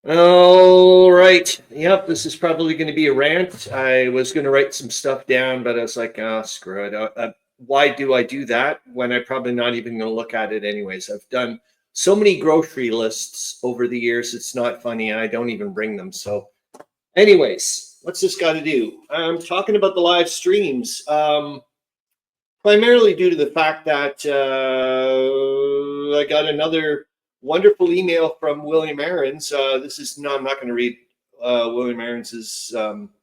All right. Yep, this is probably going to be a rant. I was going to write some stuff down, but I was like, oh, screw it. Why do I do that when I'm probably not even going to look at it anyways? I've done so many grocery lists over the years. It's not funny. And I don't even bring them. So, anyways, what's this got to do? I'm talking about the live streams. Primarily due to the fact that I got another wonderful email from William Aarons. This is no, I'm not going to read William Aarons's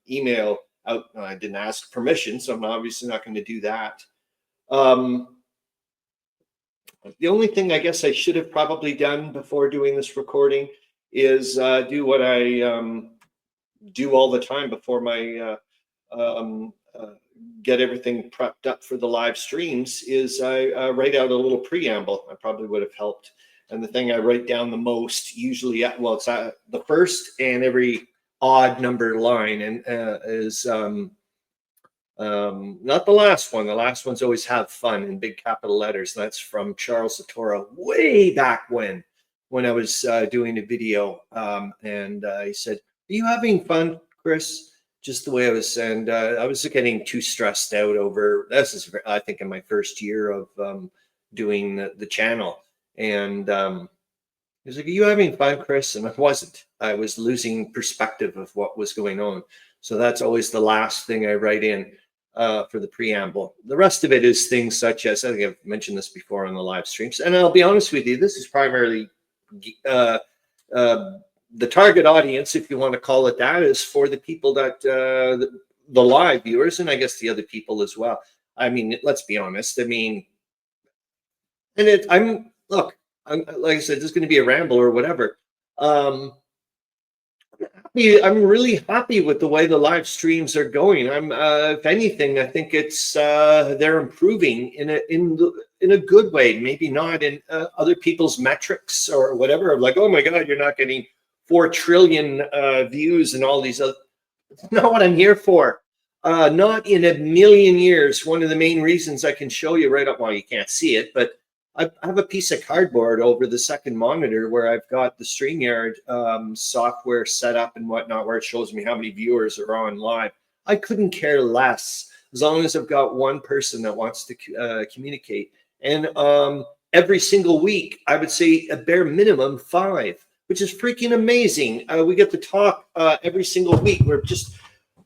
email out. I didn't ask permission, so I'm obviously not going to do that. Um, the only thing I guess I should have probably done before doing this recording is do what I do all the time before my get everything prepped up for the live streams is I write out a little preamble. I probably would have helped. And the thing I write down the most usually, well, it's the first and every odd number line and is not the last one. The last one's always have fun in big capital letters. And that's from Charles Satora way back when I was doing a video. And he said, "Are you having fun, Chris?" Just the way I was, and I was getting too stressed out over this. Is I think in my first year of doing the channel, and he was like, "Are you having fun, Chris?" And I wasn't. I was losing perspective of what was going on. So that's always the last thing I write in for the preamble. The rest of it is things such as, I think I've mentioned this before on the live streams, and I'll be honest with you, this is primarily uh, the target audience, if you want to call it that, is for the people that the live viewers, and I guess the other people as well. I mean, let's be honest. I mean, and I'm look, like I said, this is going to be a ramble or whatever. Um, I'm really happy with the way the live streams are going. If anything, I think it's they're improving in a good way. Maybe not in other people's metrics or whatever. Like, oh my God, you're not getting 4 trillion views and all these other. That's not what I'm here for. Not in a million years. One of the main reasons I can show you right up. Well, you can't see it, but I have a piece of cardboard over the second monitor where I've got the StreamYard software set up and whatnot, where it shows me how many viewers are on live. I couldn't care less as long as I've got one person that wants to communicate. And every single week, I would say a bare minimum 5, which is freaking amazing. We get to talk every single week. We're just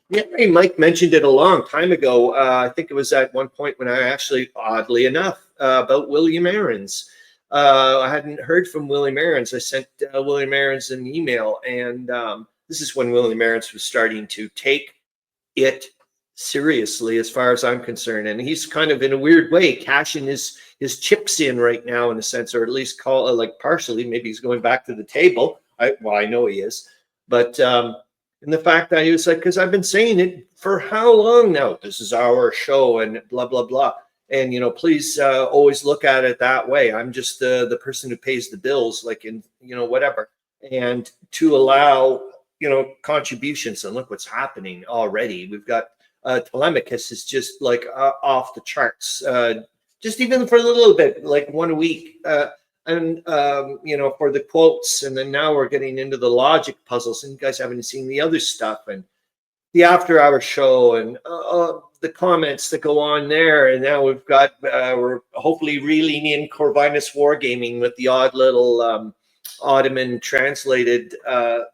yeah, Mike mentioned it a long time ago. I think it was at one point when I actually, oddly enough, about William Aarons. I hadn't heard from William Aarons. I sent William Aarons an email, and this is when William Aarons was starting to take it seriously, as far as I'm concerned. And he's kind of, in a weird way, cashing his chips in right now, in a sense, or at least call it like partially. Maybe he's going back to the table. I know he is, but. And the fact that he was like, because I've been saying it for how long now? This is our show and blah, blah, blah. And, please always look at it that way. I'm just the person who pays the bills, like in, whatever. And to allow, contributions. And look what's happening already. We've got Telemachus is just like off the charts, just even for a little bit, like 1 a week. And for the quotes, and then now we're getting into the logic puzzles, and you guys haven't seen the other stuff and the after hour show and the comments that go on there. And now we've got we're hopefully reeling in Corvinus Wargaming with the odd little Ottoman translated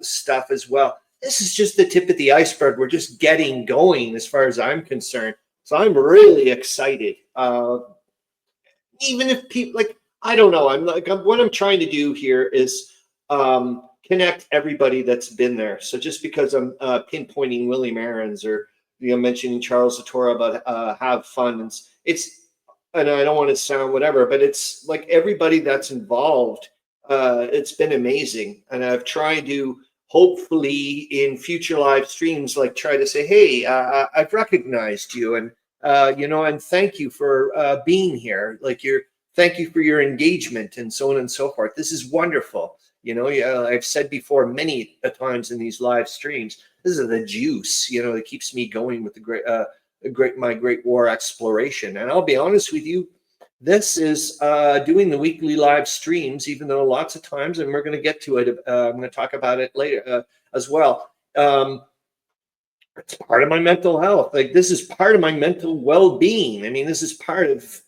stuff as well. This is just the tip of the iceberg. We're just getting going as far as I'm concerned. So I'm really excited. Even if people like, I don't know. What I'm trying to do here is connect everybody that's been there. So just because I'm pinpointing William Aarons or mentioning Charles Satora about have fun, and I don't want to sound whatever, but it's like everybody that's involved. It's been amazing, and I've tried to hopefully in future live streams like try to say, hey, I've recognized you, and and thank you for being here. Like thank you for your engagement and so on and so forth. This is wonderful. I've said before many times in these live streams, this is the juice, that keeps me going with the my Great War exploration. And I'll be honest with you, This is doing the weekly live streams, even though lots of times, and we're going to get to it, I'm going to talk about it later as well. It's part of my mental health. Like, this is part of my mental well-being. I mean, this is part of,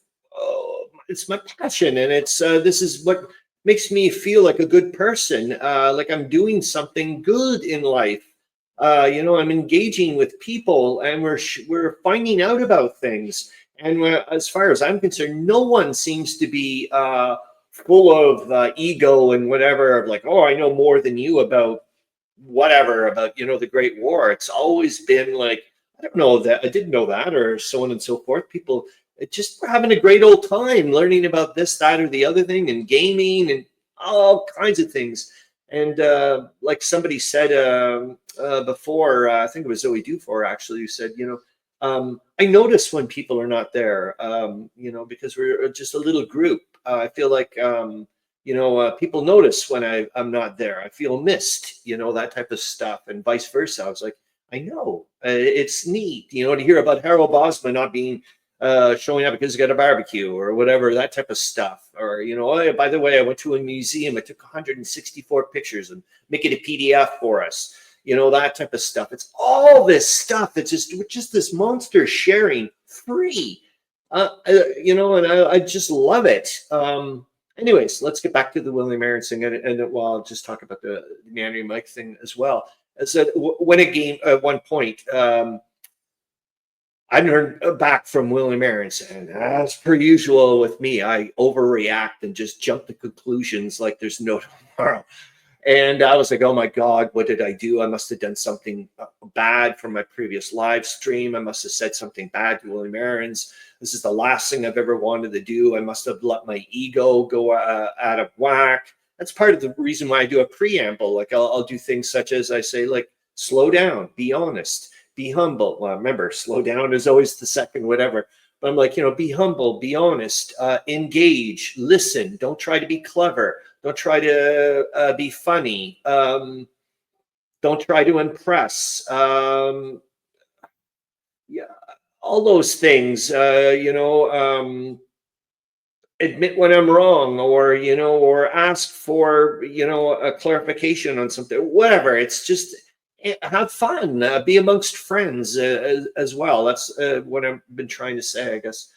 it's my passion, and it's this is what makes me feel like a good person, like I'm doing something good in life. You know, I'm engaging with people, and we're finding out about things. And as far as I'm concerned, no one seems to be full of ego and whatever, of like, oh, I know more than you about whatever, about, you know, the Great War. It's always been like, I don't know that, I didn't know that, or so on and so forth. People just were having a great old time learning about this, that, or the other thing, and gaming and all kinds of things. And like somebody said before, I think it was Zoe Dufour actually, who said, you know, I notice when people are not there, you know, because we're just a little group. I feel like, you know, people notice when I'm not there. I feel missed, you know, that type of stuff, and vice versa. I was like, I know, it's neat, you know, to hear about Harold Bosma not being showing up because he's got a barbecue or whatever, that type of stuff. Or, you know, oh, by the way, I went to a museum. I took 164 pictures and make it a PDF for us. You know, that type of stuff. It's all this stuff. It's just this monster sharing free. You know, and I just love it. Anyways, let's get back to the William Aaron thing, and well, I'll just talk about the Meandering Mike thing as well. I said when a game at one point, I heard back from William Aaron, and as per usual with me, I overreact and just jump to conclusions like there's no tomorrow. And I was like, oh my God, what did I do? I must have done something bad from my previous live stream. I must have said something bad to William Aaron's. This is the last thing I've ever wanted to do. I must have let my ego go out of whack. That's part of the reason why I do a preamble. Like I'll do things such as I say, like, slow down, be honest, be humble. Well, remember, slow down is always the second whatever. But I'm like, you know, be humble, be honest, engage, listen. Don't try to be clever. Don't try to be funny. Don't try to impress. Yeah, all those things. You know, admit when I'm wrong, or, you know, or ask for, you know, a clarification on something. Whatever. It's just have fun. Be amongst friends as well. That's what I've been trying to say, I guess.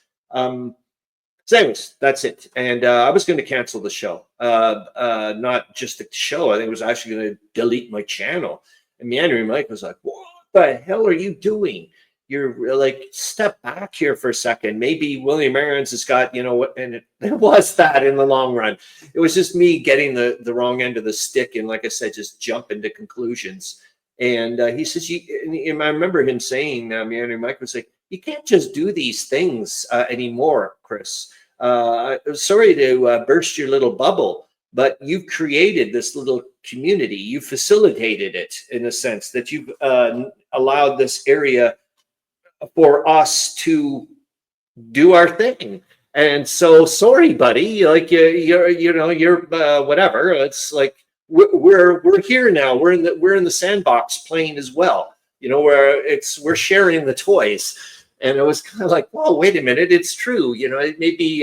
So anyways, that's it. And I was going to cancel the show, not just the show. I think it was actually going to delete my channel. And Meandering Mike was like, what the hell are you doing? You're like, step back here for a second. Maybe William Aaron's has got, you know what, and it was that in the long run. It was just me getting the wrong end of the stick. And like I said, just jump into conclusions. And he says, and I remember him saying, Meandering Mike was like, you can't just do these things anymore, Chris. Sorry to burst your little bubble, but you've created this little community. You facilitated it in a sense that you've allowed this area for us to do our thing. And so, sorry, buddy. Like you're whatever. It's like we're here now. We're in the sandbox playing as well. You know, where we're sharing the toys. And it was kind of like, well, wait a minute, it's true. You know, it may be,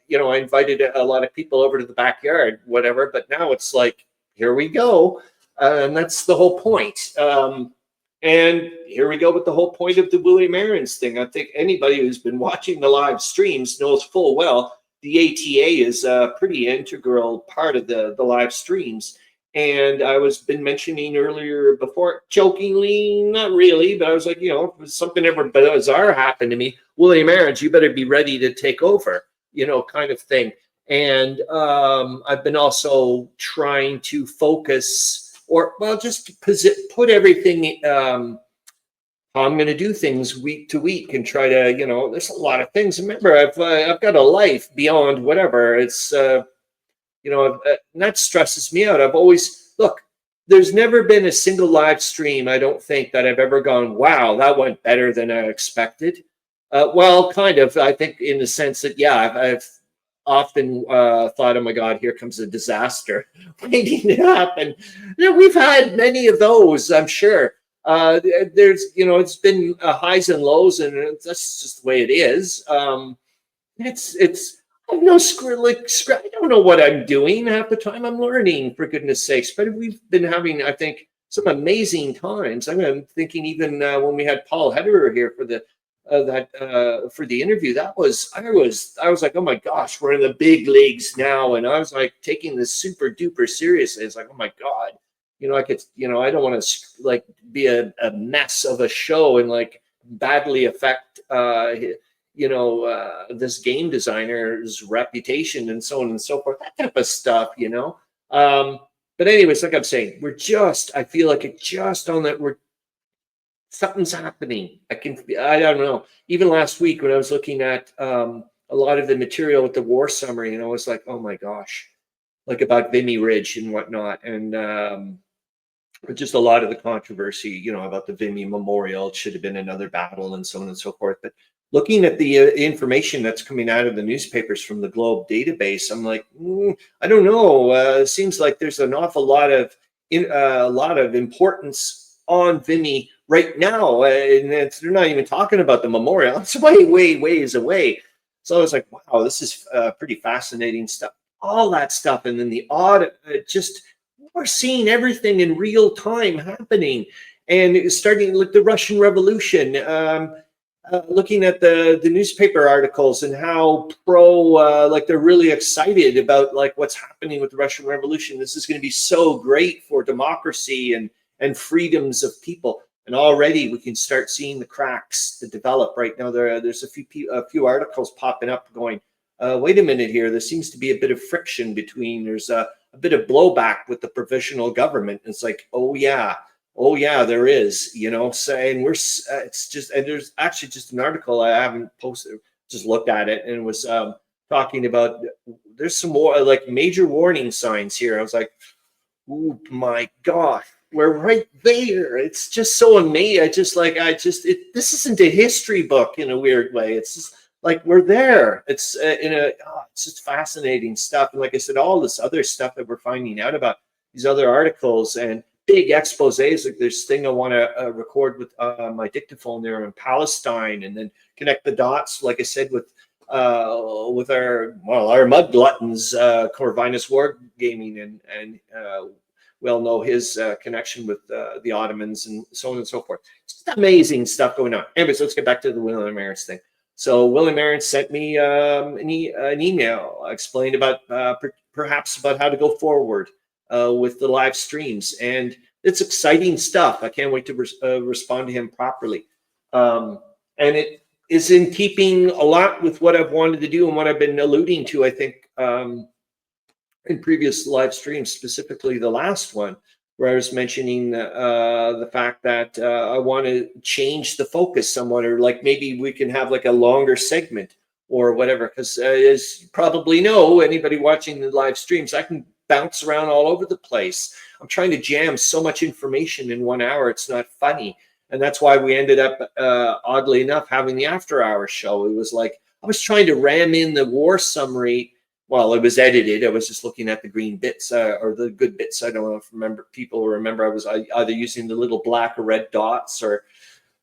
you know, I invited a lot of people over to the backyard, whatever, but now it's like, here we go. And that's the whole point. And here we go with the whole point of the William Aaron's thing. I think anybody who's been watching the live streams knows full well the ATA is a pretty integral part of the live streams. And I was been mentioning earlier before, jokingly, not really, but I was like, you know, if something ever bizarre happened to me, William Aaron's, you better be ready to take over, you know, kind of thing. And I've been also trying to focus, or well, just put everything how I'm going to do things week to week, and try to, you know, there's a lot of things. Remember, I've got a life beyond whatever. It's you know, and that stresses me out. I've always, look, there's never been a single live stream, I don't think, that I've ever gone, wow, that went better than I expected. Well, kind of, I think, in the sense that, yeah, I've often thought, oh my God, here comes a disaster waiting to happen. You know, we've had many of those, I'm sure. There's, you know, it's been highs and lows, and that's just the way it is. it's I have no I don't know what I'm doing half the time. I'm learning, for goodness sakes. But we've been having, I think, some amazing times. I'm thinking even when we had Paul Hederer here for the for the interview, I was like, oh my gosh, we're in the big leagues now, and I was like taking this super duper seriously. It's like, oh my god, I could, I don't want to like be a mess of a show and like badly affect this game designer's reputation and so on and so forth, that type of stuff. But anyways, like I'm saying, I feel like it just on that, something's happening. I don't know. Even last week when I was looking at a lot of the material with the war summary, and I was like, oh my gosh, like about Vimy Ridge and whatnot. And just a lot of the controversy, about the Vimy Memorial, it should have been another battle and so on and so forth. But looking at the information that's coming out of the newspapers from the Globe database, I'm like, I don't know. It seems like there's an awful lot of importance on Vimy right now, and they're not even talking about the memorial. It's ways away. So I was like, wow, this is pretty fascinating stuff. All that stuff, and then the audit, we're seeing everything in real time happening, and it's starting like the Russian Revolution. Looking at the newspaper articles and how like they're really excited about like what's happening with the Russian Revolution. This is going to be so great for democracy and freedoms of people. And already we can start seeing the cracks that develop right now. There's a few articles popping up going, wait a minute here. There seems to be a bit of friction between. There's a bit of blowback with the provisional government. It's like, oh yeah, there is. So, and it's just, and there's actually just an article I haven't posted, just looked at it, and it was talking about there's some more like major warning signs here. I was like, oh my god, we're right there. It's just so amazing. This isn't a history book in a weird way. It's just like we're there. It's it's just fascinating stuff. And like I said, all this other stuff that we're finding out about, these other articles and big exposés. Like this thing I want to record with my dictaphone there in Palestine, and then connect the dots, like I said, with our mud gluttons, Corvinus Wargaming, and we all know his connection with the Ottomans and so on and so forth. It's just amazing stuff going on. Anyways, let's get back to the William Aarons thing. So William Aarons sent me an email, explained about perhaps about how to go forward with the live streams, and it's exciting stuff. I can't wait to respond to him properly. And it is in keeping a lot with what I've wanted to do and what I've been alluding to, I think, in previous live streams, specifically the last one, where I was mentioning the fact that I want to change the focus somewhat, or like maybe we can have like a longer segment or whatever. Because as you probably know, anybody watching the live streams, I can bounce around all over the place. I'm trying to jam so much information in 1 hour. It's not funny. And that's why we ended up, oddly enough, having the after hours show. It was like, I was trying to ram in the war summary. Well, it was edited. I was just looking at the green bits or the good bits. I don't know if people remember I was either using the little black or red dots or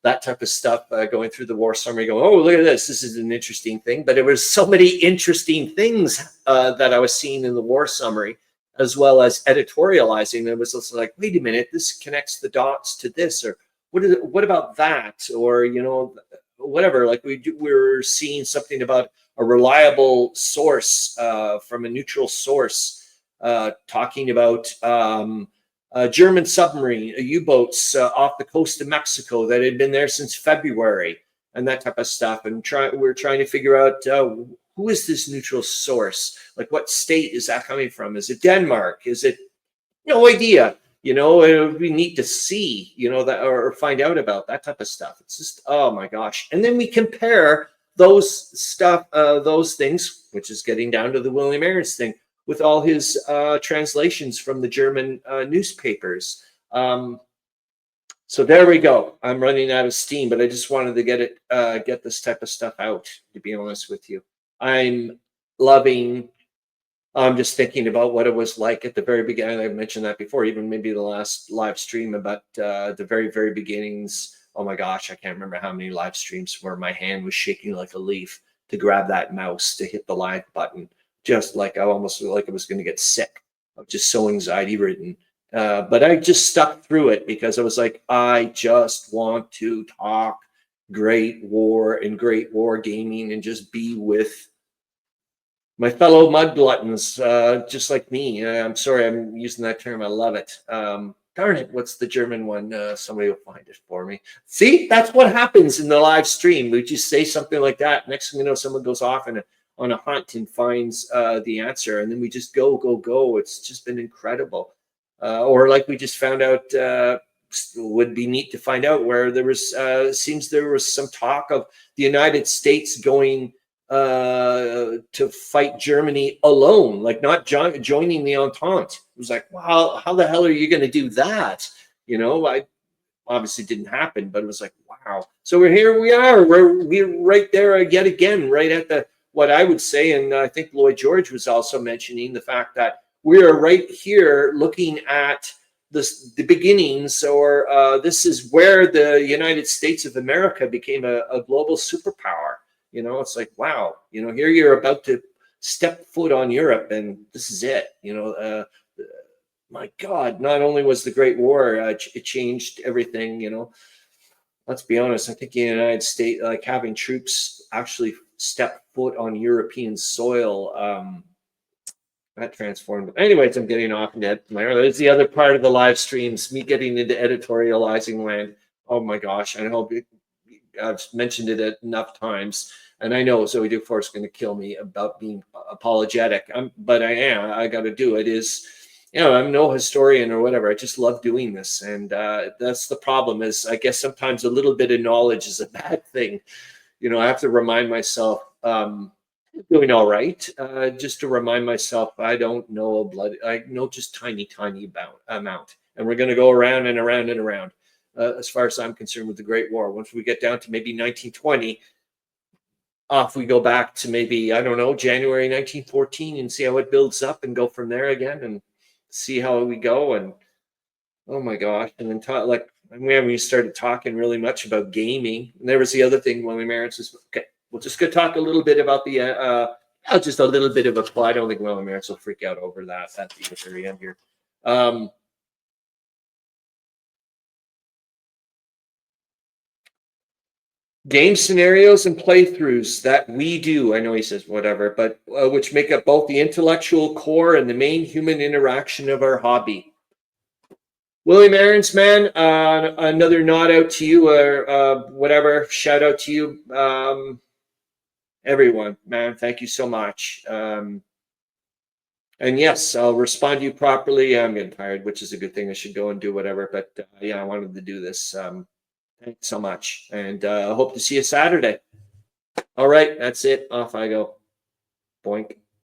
that type of stuff, going through the war summary, going, oh, look at this. This is an interesting thing. But there was so many interesting things that I was seeing in the war summary, as well as editorializing. It was just like, wait a minute, this connects the dots to this, or what about that? Or, whatever, like we're seeing something about a reliable source from a neutral source talking about German submarine U-boats off the coast of Mexico that had been there since February, and that type of stuff. And we're trying to figure out who is this neutral source? Like, what state is that coming from? Is it Denmark? Is it, no idea? It would be neat to see, that, or find out about that type of stuff. It's just, oh my gosh. And then we compare those things, which is getting down to the William Aarons thing, with all his translations from the German newspapers. So there we go. I'm running out of steam, but I just wanted to get this type of stuff out, to be honest with you. I'm just thinking about what it was like at the very beginning. I mentioned that before, even maybe the last live stream, about the very, very beginnings. Oh my gosh, I can't remember how many live streams where my hand was shaking like a leaf. to grab that mouse to hit the live button. Just like I almost feel like I was going to get sick. I was just so anxiety ridden. But I just stuck through it because I was like, I just want to talk Great War and Great War gaming and just be with my fellow mud gluttons, just like me. I'm sorry, I'm using that term. I love it. Darn it, what's the German one? Somebody will find it for me. See, that's what happens in the live stream. We just say something like that. Next thing you know, someone goes off on a hunt and finds the answer, and then we just go, go, go. It's just been incredible. Or like we just found out, would be neat to find out where there was, seems there was some talk of the United States going to fight Germany alone, like not joining the Entente. It was like, wow, how the hell are you going to do that? You know, I obviously didn't happen, but it was like, wow. So we're here, we are, we're right there yet again, right at the, what I would say, and I think Lloyd George was also mentioning the fact that we are right here looking at the beginnings, or this is where the United States of America became a global superpower. You know, it's like, wow, you know, here you're about to step foot on Europe and this is it. You know, my God, not only was the Great War, it changed everything, you know. Let's be honest, I think the United States, like having troops actually step foot on European soil, that transformed. Anyways, I'm getting off net. There's the other part of the live streams, me getting into editorializing land. Oh my gosh, I know I've mentioned it enough times, and I know Zoe Dufour is going to kill me about being apologetic. But I am. I got to do it. Is, you know, I'm no historian or whatever. I just love doing this, and that's the problem. Is I guess sometimes a little bit of knowledge is a bad thing. You know, I have to remind myself. Doing all right. Just to remind myself, I don't know a blood. I know just tiny amount, and we're going to go around and around and around. As far as I'm concerned, with the Great War, once we get down to maybe 1920, off we go back to maybe, I don't know, January 1914, and see how it builds up, and go from there again, and see how we go. And oh my gosh, and then like we haven't even started talking really much about gaming. And there was the other thing, William Aaron says, okay, we're just going to talk a little bit about the, just a little bit of a plot. I don't think William Aaron will freak out over that at the very end here. Game scenarios and playthroughs that we do, I know he says whatever, but which make up both the intellectual core and the main human interaction of our hobby. William Aarons, man, another nod out to you, or whatever, shout out to you. Everyone, man, thank you so much. And yes, I'll respond to you properly. I'm getting tired, which is a good thing. I should go and do whatever. But yeah, I wanted to do this. Thanks so much. And I hope to see you Saturday. All right, that's it. Off I go. Boink.